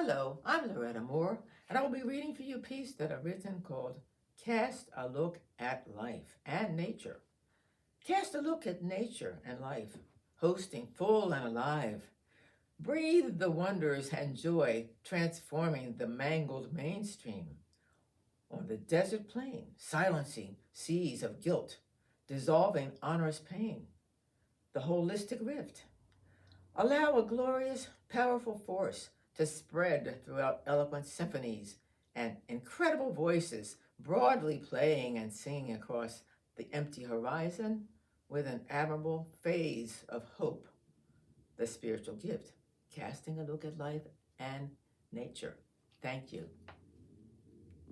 Hello, I'm Loretta Moore, and I will be reading for you a piece that I've written called Cast a Look at Life and Nature. Cast a look at nature and life, hosting full and alive. Breathe the wonders and joy transforming the mangled mainstream. On the desert plain, silencing seas of guilt, dissolving honor's pain. The holistic rift. Allow a glorious, powerful force to spread throughout eloquent symphonies and incredible voices broadly playing and singing across the empty horizon with an admirable phase of hope, the spiritual gift, casting a look at life and nature. Thank you.